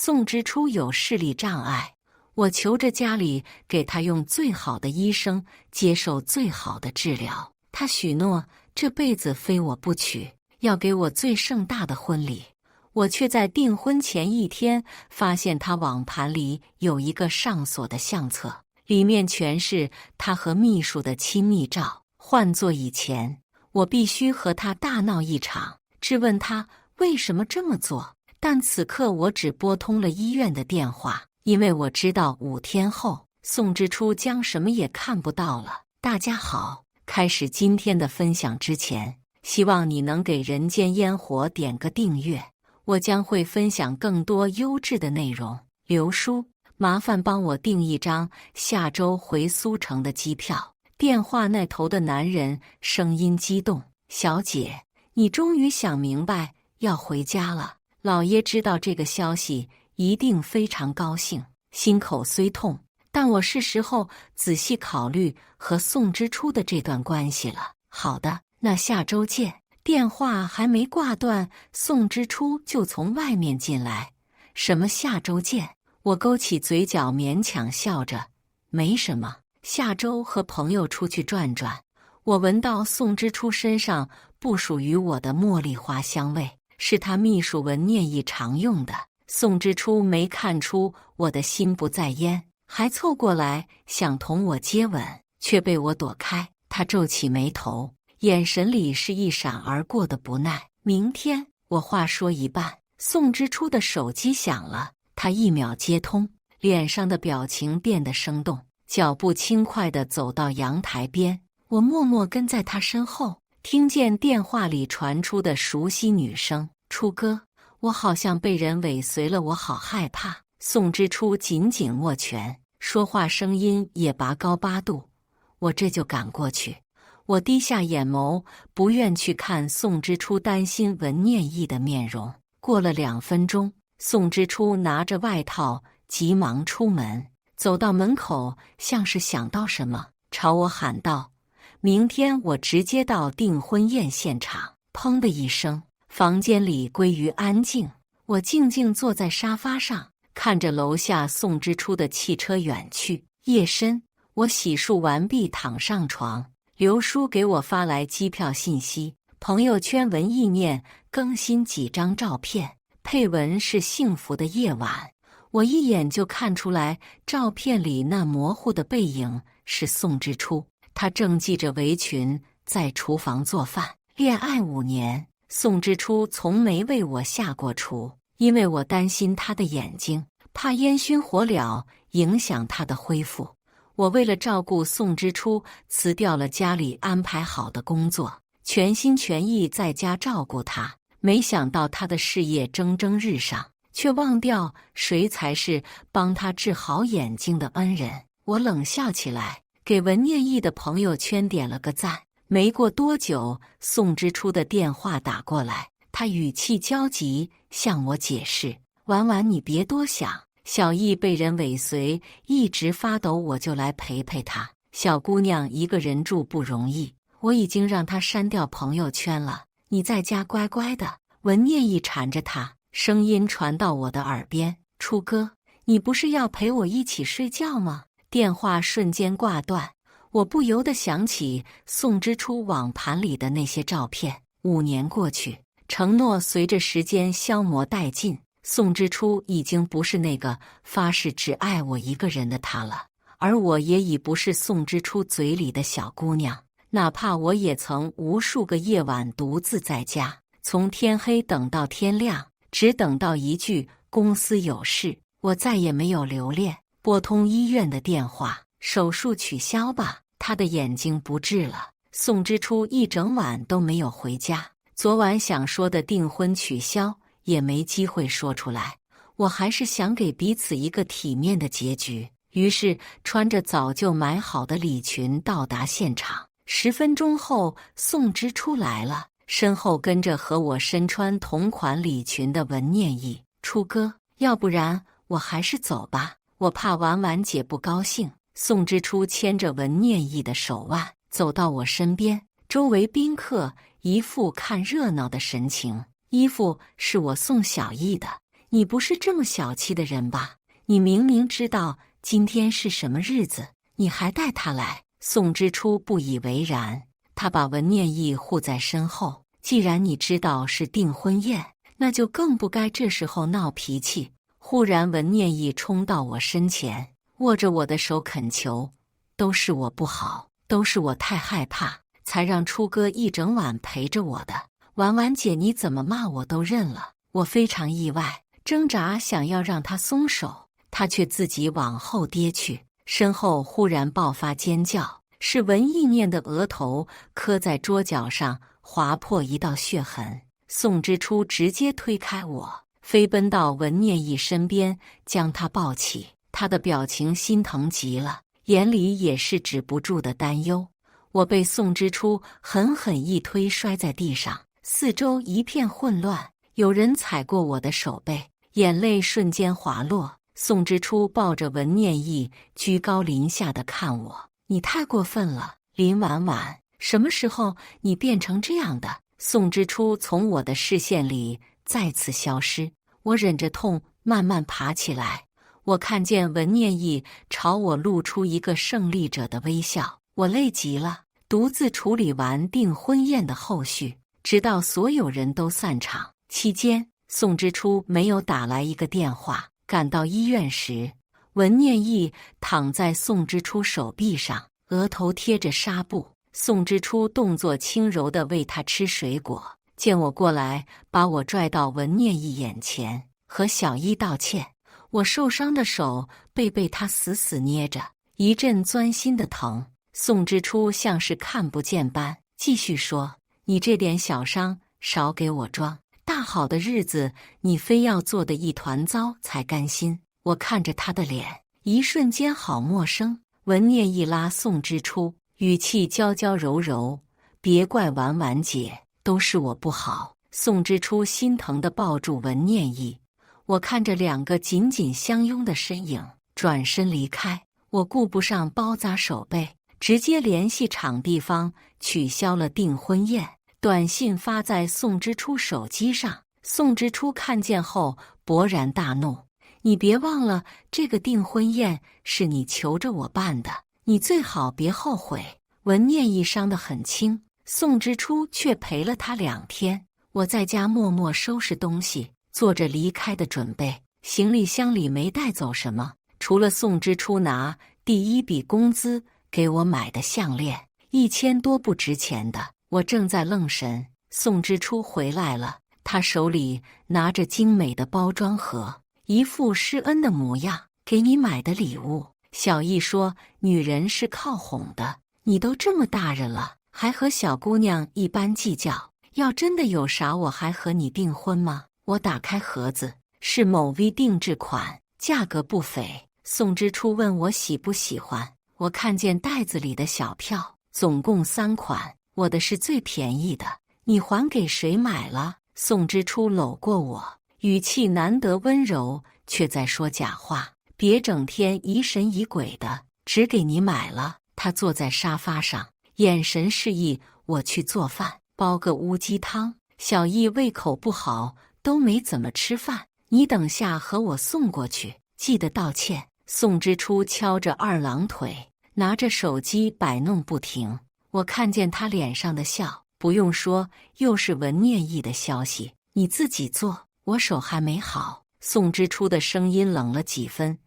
宋之初有视力障碍，我求着家里给他用最好的医生，接受最好的治疗。他许诺这辈子非我不娶，要给我最盛大的婚礼。我却在订婚前一天发现他网盘里有一个上锁的相册，里面全是他和秘书的亲密照。换做以前，我必须和他大闹一场，质问他为什么这么做。但此刻我只拨通了医院的电话，因为我知道5天后宋之初将什么也看不到了。大家好，开始今天的分享之前，希望你能给人间烟火点个订阅，我将会分享更多优质的内容。刘叔，麻烦帮我订一张下周回苏城的机票。电话那头的男人声音激动：小姐，你终于想明白要回家了。老爷知道这个消息一定非常高兴，心口虽痛，但我是时候仔细考虑和宋之初的这段关系了。好的，那下周见。电话还没挂断，宋之初就从外面进来。什么下周见？我勾起嘴角勉强笑着，没什么，下周和朋友出去转转。我闻到宋之初身上不属于我的茉莉花香味，是他秘书文念义常用的。宋之初没看出我的心不在焉，还凑过来想同我接吻，却被我躲开。他皱起眉头，眼神里是一闪而过的不耐。明天，我话说一半，宋之初的手机响了，他一秒接通，脸上的表情变得生动，脚步轻快地走到阳台边。我默默跟在他身后，听见电话里传出的熟悉女声：初哥，我好像被人尾随了，我好害怕。宋之初紧紧握拳，说话声音也拔高8度。我这就赶过去。我低下眼眸，不愿去看宋之初担心文念义的面容。过了2分钟，宋之初拿着外套急忙出门，走到门口，像是想到什么，朝我喊道：明天我直接到订婚宴现场。砰的一声，房间里归于安静。我静静坐在沙发上，看着楼下宋之初的汽车远去。夜深，我洗漱完毕，躺上床。刘叔给我发来机票信息，朋友圈文艺面更新几张照片，配文是幸福的夜晚。我一眼就看出来，照片里那模糊的背影是宋之初，他正系着围裙在厨房做饭。恋爱5年，宋之初从没为我下过厨，因为我担心他的眼睛，怕烟熏火燎影响他的恢复。我为了照顾宋之初，辞掉了家里安排好的工作，全心全意在家照顾他。没想到他的事业蒸蒸日上，却忘掉谁才是帮他治好眼睛的恩人。我冷笑起来，给文念义的朋友圈点了个赞。没过多久，宋之初的电话打过来，他语气焦急，向我解释：婉婉，你别多想，小易被人尾随，一直发抖，我就来陪陪她。小姑娘一个人住不容易，我已经让她删掉朋友圈了，你在家乖乖的。文念义缠着她，声音传到我的耳边：初哥，你不是要陪我一起睡觉吗？电话瞬间挂断，我不由得想起宋之初网盘里的那些照片。5年过去，承诺随着时间消磨殆尽。宋之初已经不是那个发誓只爱我一个人的他了，而我也已不是宋之初嘴里的小姑娘。哪怕我也曾无数个夜晚独自在家，从天黑等到天亮，只等到一句公司有事。我再也没有留恋。拨通医院的电话：手术取消吧，他的眼睛不治了。宋之初一整晚都没有回家，昨晚想说的订婚取消也没机会说出来。我还是想给彼此一个体面的结局，于是穿着早就买好的礼裙到达现场。10分钟后，宋之初来了，身后跟着和我身穿同款礼裙的文念义。初哥，要不然我还是走吧，我怕婉婉姐不高兴。宋之初牵着文念义的手腕走到我身边，周围宾客一副看热闹的神情。衣服是我送小易的，你不是这么小气的人吧？你明明知道今天是什么日子，你还带他来。宋之初不以为然，他把文念义护在身后。既然你知道是订婚宴，那就更不该这时候闹脾气。忽然文念义冲到我身前，握着我的手恳求：都是我不好，都是我太害怕，才让初哥一整晚陪着我的。婉婉姐你怎么骂我都认了。我非常意外，挣扎想要让他松手，他却自己往后跌去，身后忽然爆发尖叫，是文意念的额头磕在桌角上，划破一道血痕。宋之初直接推开我，飞奔到文念义身边，将他抱起。他的表情心疼极了，眼里也是止不住的担忧。我被宋之初狠狠一推，摔在地上，四周一片混乱，有人踩过我的手背，眼泪瞬间滑落。宋之初抱着文念义，居高临下的看我：你太过分了，林婉婉，什么时候你变成这样的？宋之初从我的视线里再次消失。我忍着痛慢慢爬起来，我看见文念义朝我露出一个胜利者的微笑。我累极了，独自处理完订婚宴的后续，直到所有人都散场。期间，宋之初没有打来一个电话。赶到医院时，文念义躺在宋之初手臂上，额头贴着纱布。宋之初动作轻柔地喂他吃水果，见我过来，把我拽到文念义眼前，和小一道歉。我受伤的手被他死死捏着，一阵钻心的疼。宋之初像是看不见般，继续说：你这点小伤少给我装，大好的日子你非要做得一团糟才甘心。我看着他的脸，一瞬间好陌生。文念义拉宋之初，语气娇娇柔柔：别怪婉婉姐，都是我不好。宋之初心疼地抱住文念义，我看着两个紧紧相拥的身影，转身离开。我顾不上包扎手背，直接联系场地方取消了订婚宴，短信发在宋之初手机上。宋之初看见后勃然大怒：你别忘了，这个订婚宴是你求着我办的，你最好别后悔。文念义伤得很轻，宋之初却陪了他2天。我在家默默收拾东西，做着离开的准备。行李箱里没带走什么，除了宋之初拿第一笔工资给我买的项链，1000多不值钱的。我正在愣神，宋之初回来了，他手里拿着精美的包装盒，一副施恩的模样。给你买的礼物。小易说，女人是靠哄的，你都这么大人了，还和小姑娘一般计较，要真的有啥，我还和你订婚吗？我打开盒子，是某 V 定制款，价格不菲。宋之初问我喜不喜欢，我看见袋子里的小票，总共3款，我的是最便宜的。你还给谁买了？宋之初搂过我，语气难得温柔，却在说假话。别整天疑神疑鬼的，只给你买了。他坐在沙发上，眼神示意我去做饭，煲个乌鸡汤。小易胃口不好，都没怎么吃饭，你等下和我送过去，记得道歉。宋之初敲着二郎腿，拿着手机摆弄不停。我看见他脸上的笑，不用说，又是文念义的消息，你自己做，我手还没好。宋之初的声音冷了几分，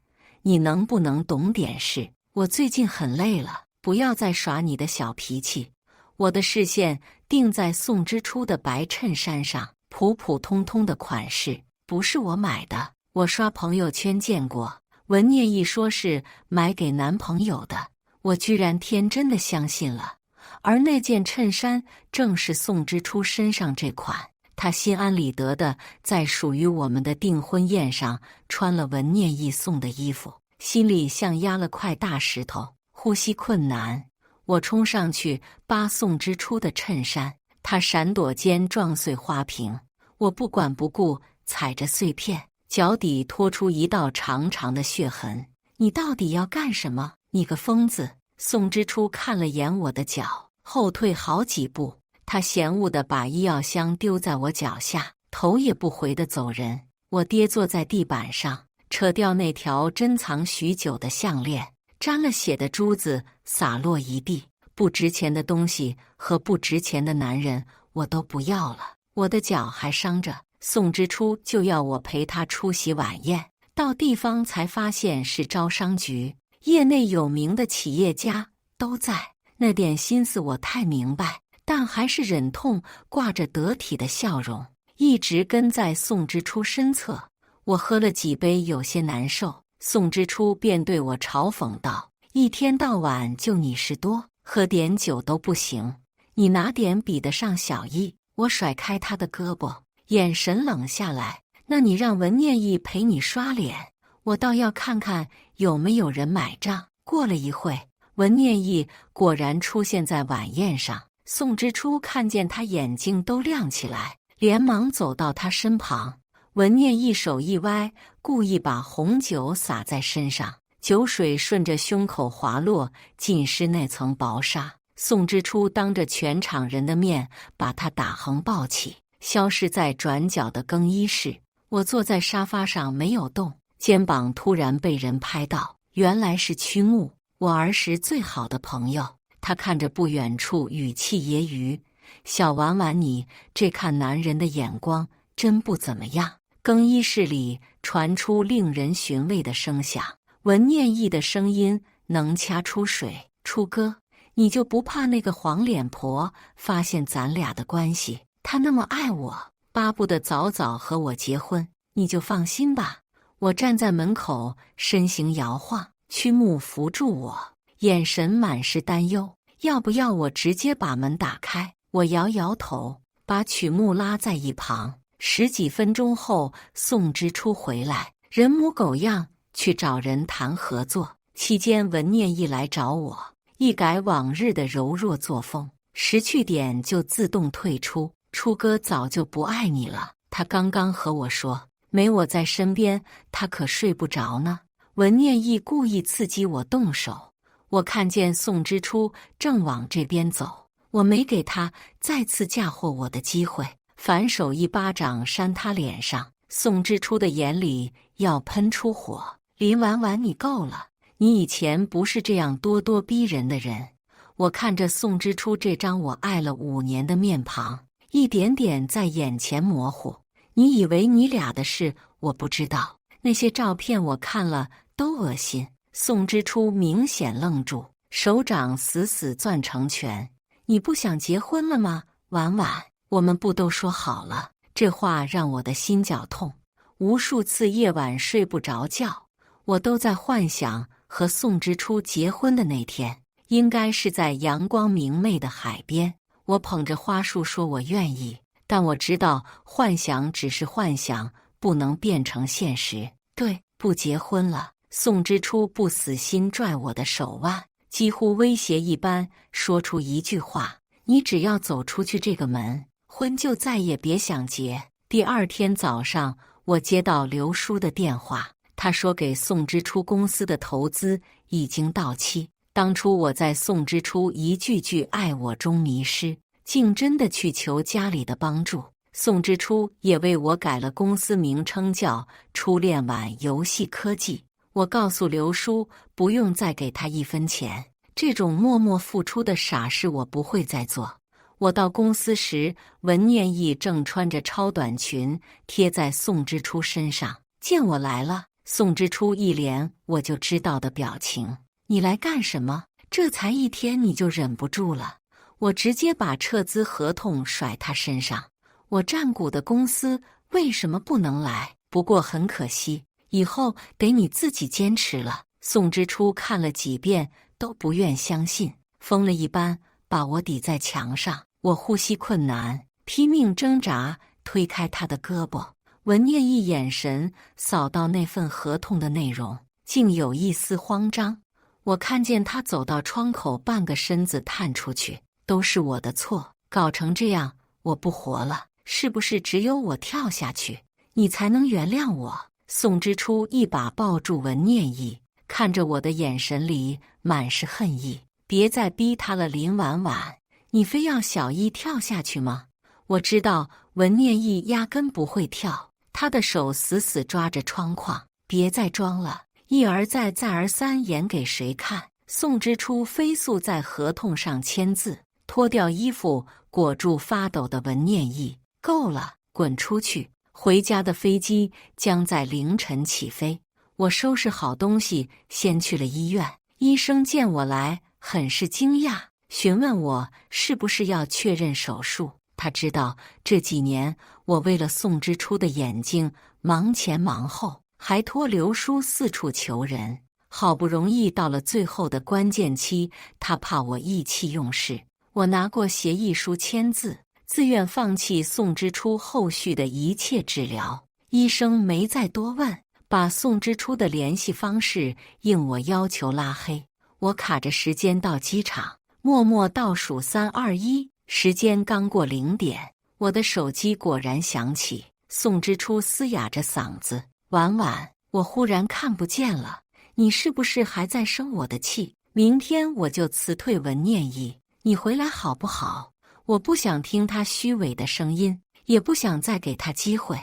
你能不能懂点事？我最近很累了，不要再耍你的小脾气。我的视线定在宋之初的白衬衫上，普普通通的款式，不是我买的，我刷朋友圈见过。文念义说是买给男朋友的，我居然天真的相信了。而那件衬衫正是宋之初身上这款，他心安理得的在属于我们的订婚宴上穿了文念义送的衣服，心里像压了块大石头，呼吸困难。我冲上去扒宋之初的衬衫，他闪躲间撞碎花瓶，我不管不顾，踩着碎片，脚底拖出一道长长的血痕。你到底要干什么？你个疯子！宋之初看了眼我的脚，后退好几步，他嫌恶地把医药箱丢在我脚下，头也不回地走人。我跌坐在地板上，扯掉那条珍藏许久的项链，沾了血的珠子洒落一地。不值钱的东西和不值钱的男人我都不要了。我的脚还伤着，宋之初就要我陪他出席晚宴，到地方才发现是招商局，业内有名的企业家都在。那点心思我太明白，但还是忍痛挂着得体的笑容，一直跟在宋之初身侧。我喝了几杯，有些难受，宋之初便对我嘲讽道：“一天到晚就你事多，喝点酒都不行，你哪点比得上小易？”我甩开他的胳膊，眼神冷下来：“那你让文念义陪你刷脸，我倒要看看有没有人买账。”过了一会，文念义果然出现在晚宴上。宋之初看见他，眼睛都亮起来，连忙走到他身旁。文念义手一歪，故意把红酒洒在身上，酒水顺着胸口滑落，浸湿那层薄纱。宋之初当着全场人的面把他打横抱起，消失在转角的更衣室。我坐在沙发上没有动，肩膀突然被人拍到，原来是曲木，我儿时最好的朋友。他看着不远处，语气揶揄：“小婉婉，你这看男人的眼光真不怎么样。”更衣室里传出令人寻味的声响，文念义的声音能掐出水：“初哥，你就不怕那个黄脸婆发现咱俩的关系？她那么爱我，巴不得早早和我结婚，你就放心吧。”我站在门口，身形摇晃，曲木扶住我，眼神满是担忧：“要不要我直接把门打开？”我摇摇头，把曲木拉在一旁。十几分钟后，宋之初回来，人模狗样去找人谈合作。期间，文念义来找我，一改往日的柔弱作风，识趣点就自动退出。初哥早就不爱你了，他刚刚和我说，没我在身边，他可睡不着呢。文念义故意刺激我动手，我看见宋之初正往这边走，我没给他再次嫁祸我的机会，反手一巴掌扇他脸上。宋之初的眼里要喷出火：“林婉婉，你够了！你以前不是这样咄咄逼人的人。”我看着宋之初这张我爱了5年的面庞，一点点在眼前模糊。你以为你俩的事我不知道？那些照片我看了都恶心。宋之初明显愣住，手掌死死攥成拳：“你不想结婚了吗？婉婉，我们不都说好了？”这话让我的心绞痛，无数次夜晚睡不着觉，我都在幻想和宋之初结婚的那天，应该是在阳光明媚的海边。我捧着花束说我愿意，但我知道幻想只是幻想，不能变成现实。对，不结婚了。宋之初不死心拽我的手腕，几乎威胁一般说出一句话：“你只要走出去这个门，婚就再也别想结。”第二天早上，我接到刘叔的电话，他说给宋之初公司的投资已经到期。当初我在宋之初一句句爱我中迷失，竟真的去求家里的帮助。宋之初也为我改了公司名称，叫初恋晚游戏科技。我告诉刘叔，不用再给他1分钱，这种默默付出的傻事我不会再做。我到公司时，文念义正穿着超短裙贴在宋之初身上。见我来了，宋之初一脸我就知道的表情：“你来干什么？这才1天你就忍不住了？”我直接把撤资合同甩他身上。我占股的公司为什么不能来？不过很可惜，以后得你自己坚持了。宋之初看了几遍都不愿相信，疯了一般把我抵在墙上。我呼吸困难，拼命挣扎，推开他的胳膊。文念义眼神扫到那份合同的内容，竟有一丝慌张。我看见他走到窗口，半个身子探出去。都是我的错，搞成这样，我不活了。是不是只有我跳下去，你才能原谅我？宋之初一把抱住文念义，看着我的眼神里满是恨意。别再逼他了，林婉婉，你非要小一跳下去吗？我知道文念义压根不会跳，他的手死死抓着窗框，别再装了，一而再再而三演给谁看？宋之初飞速在合同上签字，脱掉衣服裹住发抖的文念义。够了，滚出去！回家的飞机将在凌晨起飞。我收拾好东西，先去了医院。医生见我来，很是惊讶，询问我是不是要确认手术。他知道这几年我为了宋之初的眼睛忙前忙后，还托刘叔四处求人，好不容易到了最后的关键期，他怕我意气用事，我拿过协议书签字，自愿放弃宋之初后续的一切治疗。医生没再多问，把宋之初的联系方式应我要求拉黑。我卡着时间到机场，默默倒数3、2、1，时间刚过0点，我的手机果然响起。宋之初嘶哑着嗓子：“婉婉，我忽然看不见了，你是不是还在生我的气？明天我就辞退文念义，你回来好不好？”我不想听他虚伪的声音，也不想再给他机会。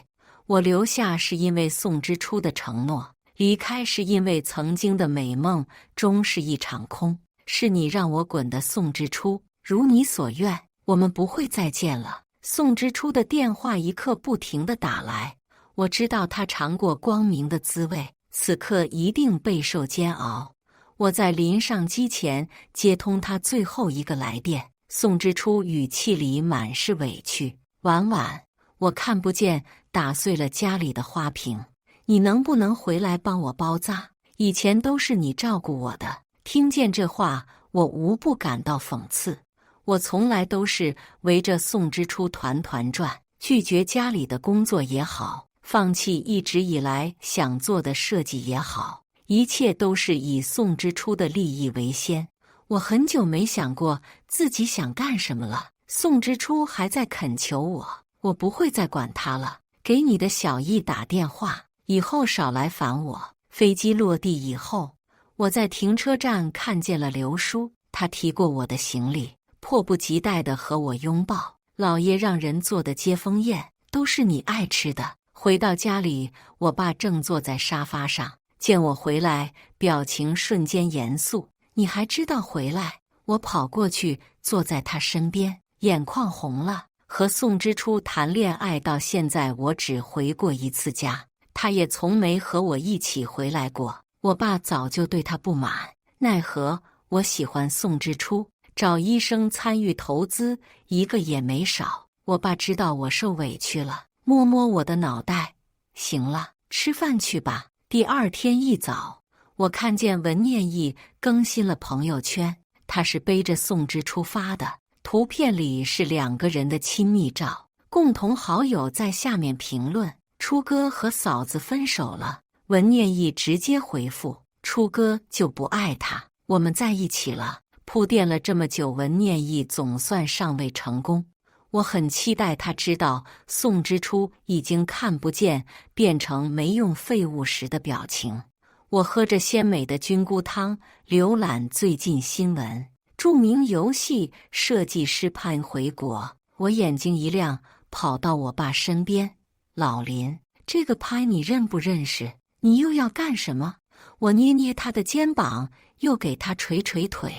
我留下是因为宋之初的承诺，离开是因为曾经的美梦终是一场空。是你让我滚的，宋之初，如你所愿，我们不会再见了。宋之初的电话一刻不停地打来，我知道他尝过光明的滋味，此刻一定备受煎熬。我在临上机前接通他最后一个来电，宋之初语气里满是委屈：“婉婉，我看不见打碎了家里的花瓶，你能不能回来帮我包扎？以前都是你照顾我的。”听见这话，我无不感到讽刺。我从来都是围着宋之初团团转，拒绝家里的工作也好，放弃一直以来想做的设计也好，一切都是以宋之初的利益为先。我很久没想过自己想干什么了。宋之初还在恳求我，我不会再管他了。给你的小易打电话，以后少来烦我。飞机落地以后，我在停车站看见了刘叔，他提过我的行李，迫不及待地和我拥抱。老爷让人做的接风宴，都是你爱吃的。回到家里，我爸正坐在沙发上，见我回来，表情瞬间严肃。你还知道回来？我跑过去，坐在他身边，眼眶红了。和宋之初谈恋爱到现在，我只回过一次家，他也从没和我一起回来过。我爸早就对他不满，奈何我喜欢宋之初，找医生参与投资，一个也没少。我爸知道我受委屈了，摸摸我的脑袋：“行了，吃饭去吧。”第二天一早，我看见文念义更新了朋友圈，他是背着宋之初发的，图片里是2个人的亲密照。共同好友在下面评论：“初哥和嫂子分手了。”文念义直接回复：“初哥就不爱他，我们在一起了。”铺垫了这么久，文念义总算尚未成功。我很期待他知道宋之初已经看不见变成没用废物时的表情。我喝着鲜美的菌菇汤，浏览最近新闻。著名游戏设计师潘回国，我眼睛一亮，跑到我爸身边：“老林，这个潘你认不认识？你又要干什么？”我捏捏他的肩膀，又给他捶捶腿。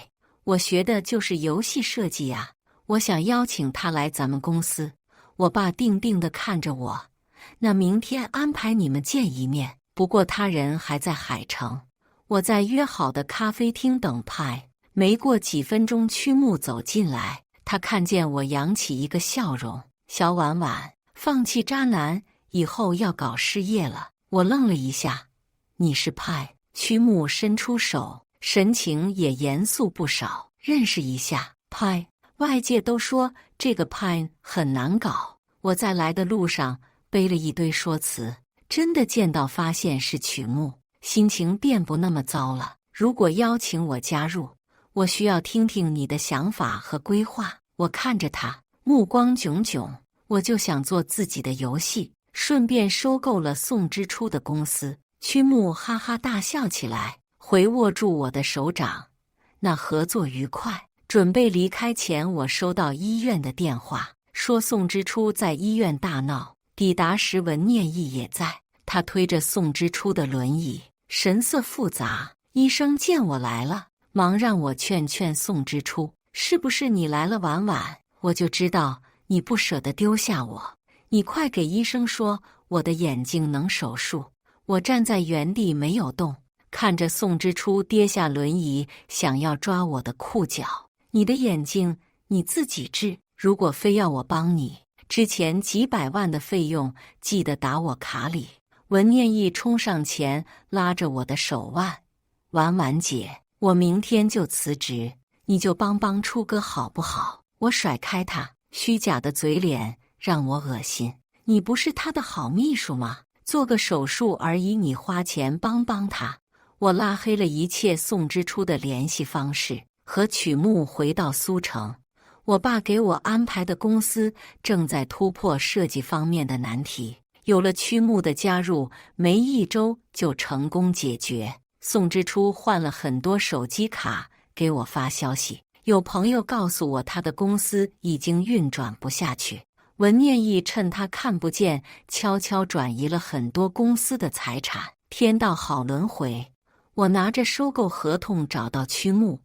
我学的就是游戏设计呀，我想邀请他来咱们公司。我爸定定地看着我：“那明天安排你们见一面，不过他人还在海城。”我在约好的咖啡厅等派，没过几分钟，曲木走进来，他看见我扬起一个笑容：“小婉婉，放弃渣男以后要搞事业了。”我愣了一下：“你是派？”曲木伸出手，神情也严肃不少：“认识一下。”派，外界都说这个派很难搞。我在来的路上背了一堆说辞，真的见到发现是曲木，心情便不那么糟了。如果邀请我加入，我需要听听你的想法和规划。我看着他，目光炯炯。我就想做自己的游戏，顺便收购了宋之初的公司。曲木哈哈大笑起来，回握住我的手掌：“那合作愉快。”准备离开前，我收到医院的电话，说宋之初在医院大闹，抵达时，文念义也在，他推着宋之初的轮椅，神色复杂。医生见我来了，忙让我劝劝宋之初，是不是你来了晚晚，我就知道你不舍得丢下我，你快给医生说我的眼睛能手术。我站在原地没有动，看着宋之初跌下轮椅，想要抓我的裤脚。你的眼睛你自己治，如果非要我帮你，之前几百万的费用记得打我卡里。文念义冲上前拉着我的手腕，婉婉姐，我明天就辞职，你就帮出哥好不好？我甩开他，虚假的嘴脸让我恶心。你不是他的好秘书吗？做个手术而已，你花钱帮他。我拉黑了一切宋之初的联系方式，和曲木回到苏城。我爸给我安排的公司正在突破设计方面的难题，有了曲木的加入，没1周就成功解决。宋之初换了很多手机卡给我发消息，有朋友告诉我他的公司已经运转不下去。文念义趁他看不见，悄悄转移了很多公司的财产。天道好轮回，我拿着收购合同找到曲木，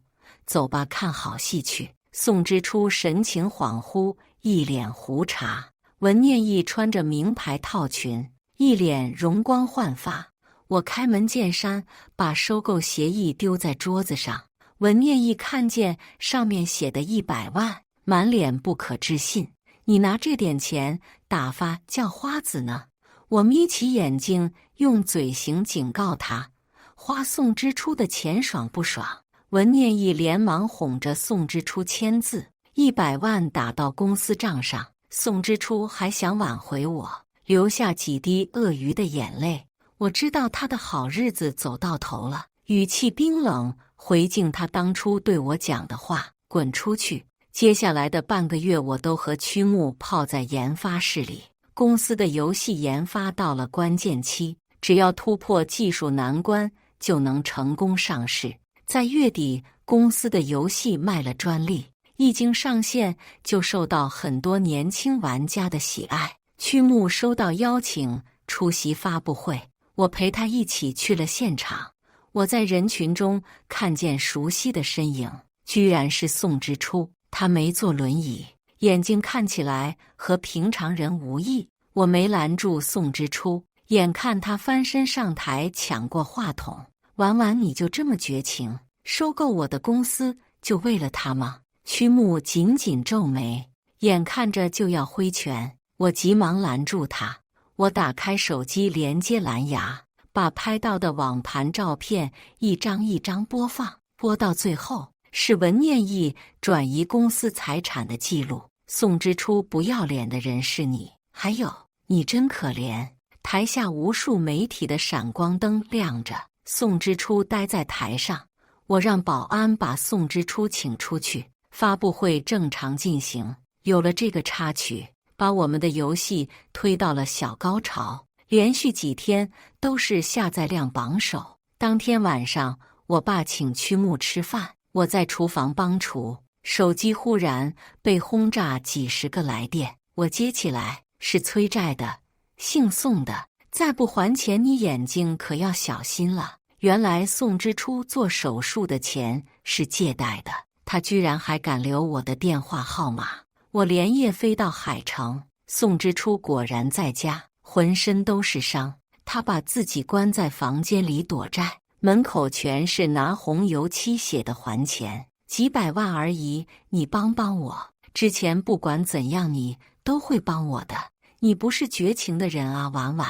走吧，看好戏去。宋之初神情恍惚，一脸胡茬。文念义穿着名牌套裙，一脸容光焕发。我开门见山，把收购协议丢在桌子上。文念义看见上面写的100万，满脸不可置信。你拿这点钱打发叫花子呢？我眯起眼睛，用嘴型警告他，花宋之初的钱爽不爽？文念义连忙哄着宋之初签字，100万打到公司账上。宋之初还想挽回我，流下几滴鳄鱼的眼泪。我知道他的好日子走到头了，语气冰冷，回敬他当初对我讲的话，滚出去。接下来的半个月，我都和曲木泡在研发室里。公司的游戏研发到了关键期，只要突破技术难关，就能成功上市。在月底，公司的游戏卖了专利，一经上线就受到很多年轻玩家的喜爱。曲木收到邀请出席发布会，我陪他一起去了现场。我在人群中看见熟悉的身影，居然是宋之初。他没坐轮椅，眼睛看起来和平常人无异。我没拦住宋之初，眼看他翻身上台抢过话筒。婉婉，你就这么绝情，收购我的公司就为了他吗？曲木紧紧皱眉，眼看着就要挥拳，我急忙拦住他。我打开手机连接蓝牙，把拍到的网盘照片一张一张播放，播到最后是文念义转移公司财产的记录。宋之初不要脸的人是你，还有你真可怜。台下无数媒体的闪光灯亮着，宋之初待在台上，我让保安把宋之初请出去。发布会正常进行，有了这个插曲，把我们的游戏推到了小高潮，连续几天都是下载量榜首。当天晚上，我爸请曲木吃饭，我在厨房帮厨，手机忽然被轰炸几十个来电，我接起来，是催债的，姓宋的，再不还钱你眼睛可要小心了。原来宋之初做手术的钱是借贷的，他居然还敢留我的电话号码。我连夜飞到海城，宋之初果然在家，浑身都是伤。他把自己关在房间里躲债，门口全是拿红油漆写的还钱，几百万而已，你帮我。之前不管怎样你都会帮我的，你不是绝情的人啊，婉婉。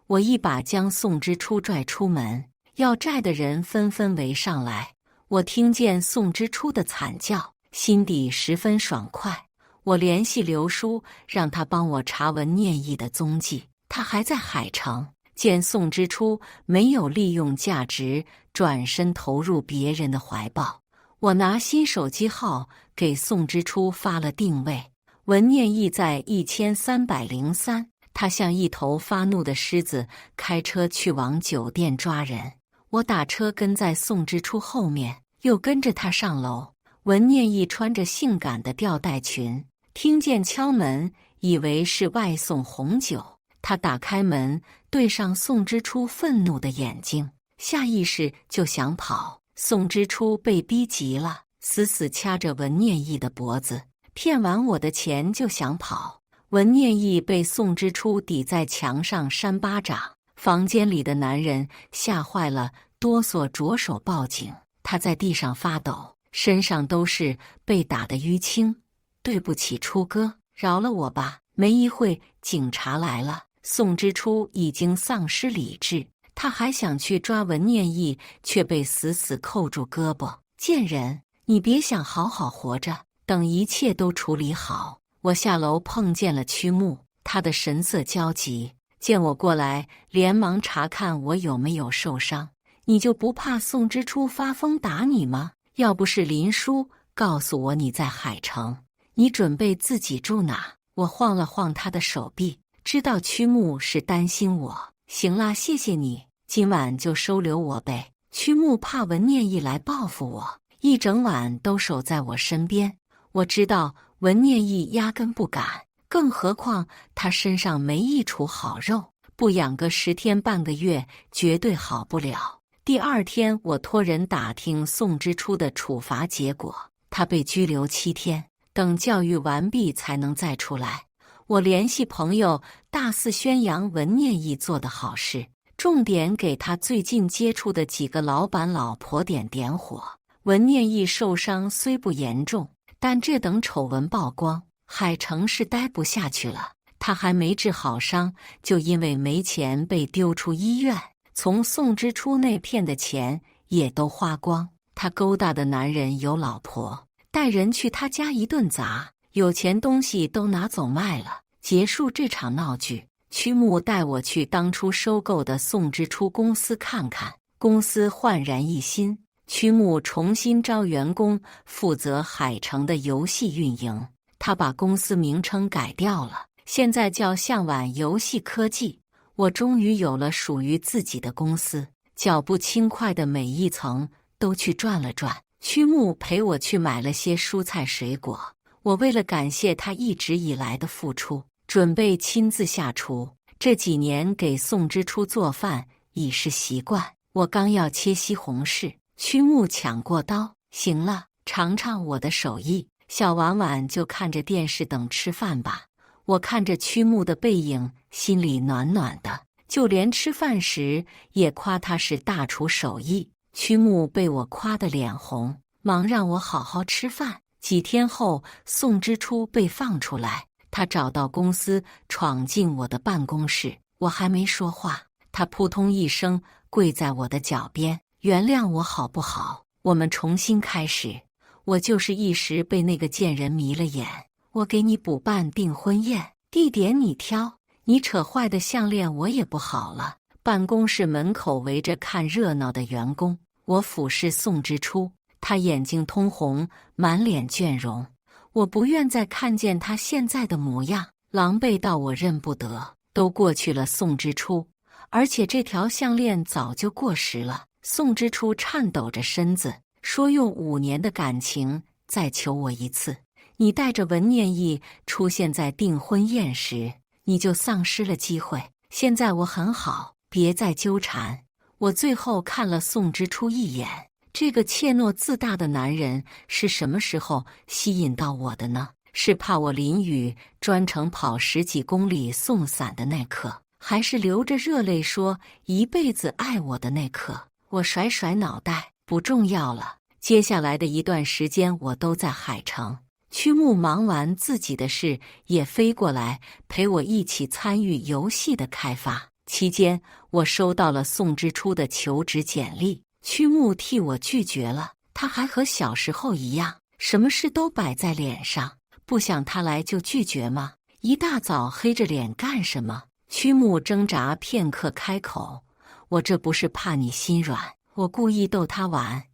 我一把将宋之初拽出门，要债的人纷纷围上来。我听见宋之初的惨叫，心底十分爽快。我联系刘叔，让他帮我查文念义的踪迹，他还在海城。见宋之初没有利用价值，转身投入别人的怀抱，我拿新手机号给宋之初发了定位，文念义在1303。他像一头发怒的狮子，开车去往酒店抓人。我打车跟在宋之初后面，又跟着他上楼。文念义穿着性感的吊带裙，听见敲门，以为是外送红酒，他打开门，对上宋之初愤怒的眼睛，下意识就想跑。宋之初被逼急了，死死掐着文念义的脖子，骗完我的钱就想跑。文念义被宋之初抵在墙上扇巴掌，房间里的男人吓坏了，哆嗦着手报警。他在地上发抖，身上都是被打得淤青。对不起，初哥，饶了我吧。没一会，警察来了。宋之初已经丧失理智，他还想去抓文念义，却被死死扣住胳膊。贱人，你别想好好活着，等一切都处理好。我下楼碰见了曲木，他的神色焦急，见我过来，连忙查看我有没有受伤。你就不怕宋之初发疯打你吗？要不是林叔告诉我你在海城，你准备自己住哪？我晃了晃他的手臂，知道曲木是担心我。行啦，谢谢你，今晚就收留我呗。曲木怕文念义来报复我，一整晚都守在我身边。我知道文念义压根不敢，更何况他身上没一处好肉，不养个10天半个月绝对好不了。第二天，我托人打听宋之初的处罚结果，他被拘留7天，等教育完毕才能再出来。我联系朋友，大肆宣扬文念义做的好事，重点给他最近接触的几个老板老婆点火。文念义受伤虽不严重，但这等丑闻曝光，海城是待不下去了。他还没治好伤，就因为没钱被丢出医院，从宋之初那骗的钱也都花光。他勾搭的男人有老婆，带人去他家一顿砸，有钱东西都拿走卖了。结束这场闹剧，曲木带我去当初收购的宋之初公司看看，公司焕然一新。曲木重新招员工，负责海城的游戏运营。他把公司名称改掉了，现在叫向晚游戏科技。我终于有了属于自己的公司，脚步轻快的每一层都去转了转。曲木陪我去买了些蔬菜水果，我为了感谢他一直以来的付出，准备亲自下厨。这几年给宋之初做饭已是习惯。我刚要切西红柿，曲木抢过刀，行了，尝尝我的手艺。小婉婉就看着电视等吃饭吧。我看着曲木的背影，心里暖暖的，就连吃饭时也夸他是大厨手艺。曲木被我夸得脸红，忙让我好好吃饭。几天后，宋之初被放出来，他找到公司，闯进我的办公室。我还没说话，他扑通一声跪在我的脚边，原谅我好不好？我们重新开始。我就是一时被那个贱人迷了眼。我给你补办订婚宴，地点你挑，你扯坏的项链我也不好了。办公室门口围着看热闹的员工，我俯视宋之初，他眼睛通红，满脸倦容。我不愿再看见他现在的模样，狼狈到我认不得。都过去了，宋之初，而且这条项链早就过时了。宋之初颤抖着身子说，用5年的感情再求我一次。你带着文念义出现在订婚宴时，你就丧失了机会。现在我很好，别再纠缠。我最后看了宋之初一眼，这个怯懦自大的男人是什么时候吸引到我的呢？是怕我淋雨专程跑10几公里送伞的那刻，还是流着热泪说一辈子爱我的那刻？我甩甩脑袋，不重要了。接下来的一段时间我都在海城。曲木忙完自己的事，也飞过来陪我一起参与游戏的开发。期间，我收到了宋之初的求职简历，曲木替我拒绝了。他还和小时候一样，什么事都摆在脸上，不想他来就拒绝吗？一大早黑着脸干什么？曲木挣扎片刻开口：“我这不是怕你心软，我故意逗他玩。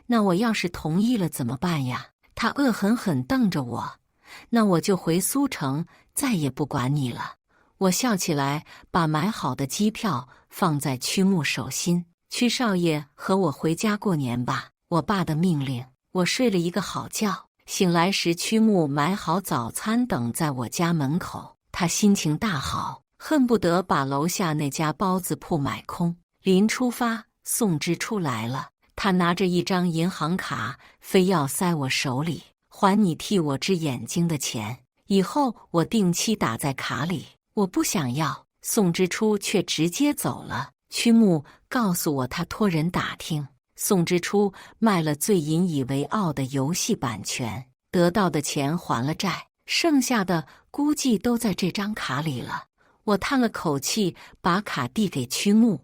那我要是同意了怎么办呀？”他恶狠狠瞪着我，那我就回苏城，再也不管你了。我笑起来，把买好的机票放在曲木手心。曲少爷和我回家过年吧，我爸的命令。我睡了一个好觉，醒来时曲木买好早餐等在我家门口，他心情大好，恨不得把楼下那家包子铺买空。临出发，宋支出来了，他拿着一张银行卡，非要塞我手里，还你替我治眼睛的钱，以后我定期打在卡里。我不想要，宋支出却直接走了。曲木告诉我，他托人打听，宋支出卖了最引以为傲的游戏版权，得到的钱还了债，剩下的估计都在这张卡里了。我叹了口气，把卡递给曲木，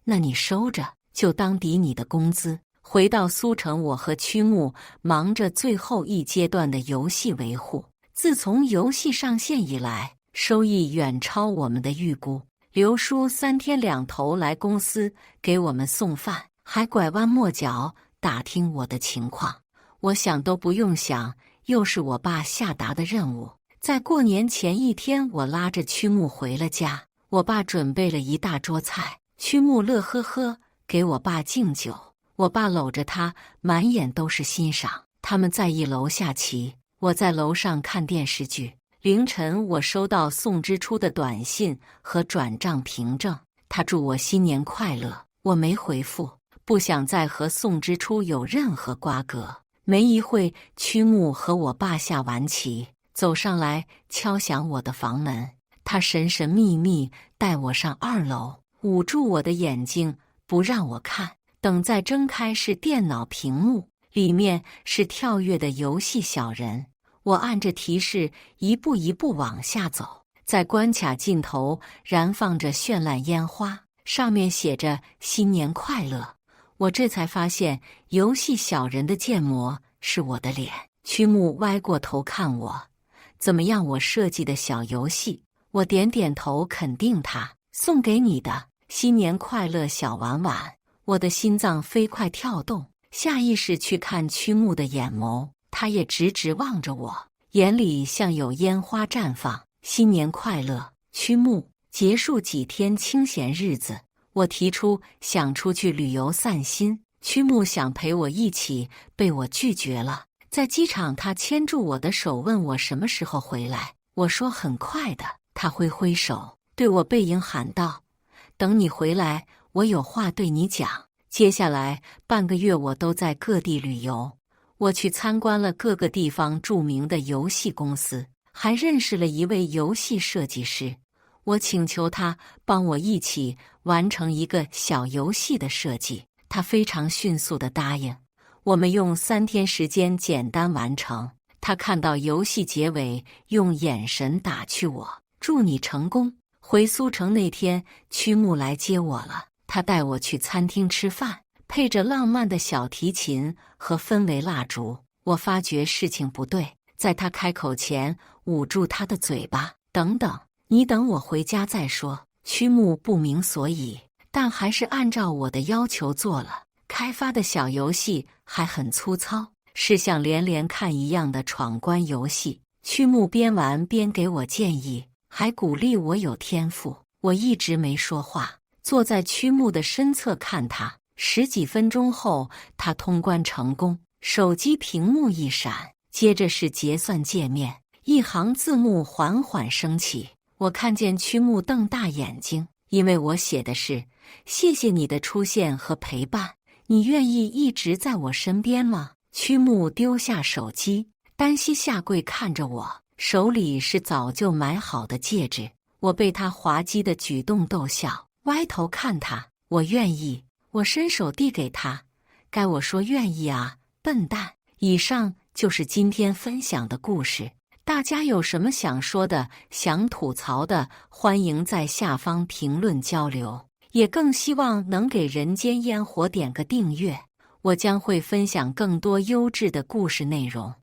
那你收着，就当抵你的工资。回到苏城，我和曲木忙着最后一阶段的游戏维护。自从游戏上线以来，收益远超我们的预估。刘叔3天2头来公司给我们送饭，还拐弯抹角打听我的情况。我想都不用想，又是我爸下达的任务。在过年前一天，我拉着曲木回了家，我爸准备了一大桌菜，曲木乐呵呵给我爸敬酒，我爸搂着他，满眼都是欣赏。他们在1楼下棋，我在楼上看电视剧。凌晨，我收到宋支出的短信和转账凭证，他祝我新年快乐。我没回复，不想再和宋支出有任何瓜葛。没一会，曲木和我爸下完棋，走上来敲响我的房门。他神神秘秘带我上2楼，捂住我的眼睛不让我看。等再睁开，是电脑屏幕，里面是跳跃的游戏小人。我按着提示一步一步往下走，在关卡尽头燃放着绚烂烟花，上面写着新年快乐。我这才发现游戏小人的建模是我的脸。曲木歪过头看我，怎么样我设计的小游戏？我点点头肯定他，送给你的，新年快乐小婉婉。我的心脏飞快跳动，下意识去看曲木的眼眸，他也直直望着我，眼里像有烟花绽放。新年快乐，曲木。结束几天清闲日子，我提出想出去旅游散心，曲木想陪我一起，被我拒绝了。在机场，他牵住我的手，问我什么时候回来。我说很快的。他挥挥手，对我背影喊道：“等你回来，我有话对你讲。”接下来半个月，我都在各地旅游。我去参观了各个地方著名的游戏公司，还认识了一位游戏设计师。我请求他帮我一起完成一个小游戏的设计，他非常迅速地答应。我们用3天时间简单完成。他看到游戏结尾，用眼神打趣我：“祝你成功。”回苏城那天，曲木来接我了。他带我去餐厅吃饭，配着浪漫的小提琴和氛围蜡烛。我发觉事情不对，在他开口前捂住他的嘴巴：“等等，你等我回家再说。”曲木不明所以，但还是按照我的要求做了。开发的小游戏还很粗糙，是像连连看一样的闯关游戏。曲木边玩边给我建议，还鼓励我有天赋。我一直没说话，坐在曲木的身侧看他。10几分钟后，他通关成功，手机屏幕一闪，接着是结算界面，一行字幕缓缓升起。我看见曲木瞪大眼睛，因为我写的是：“谢谢你的出现和陪伴，你愿意一直在我身边吗？”曲木丢下手机，单膝下跪看着我，手里是早就买好的戒指。我被他滑稽的举动逗笑，歪头看他：“我愿意。”我伸手递给他：“该我说愿意啊，笨蛋。”以上就是今天分享的故事。大家有什么想说的、想吐槽的，欢迎在下方评论交流。也更希望能给人间烟火点个订阅，我将会分享更多优质的故事内容。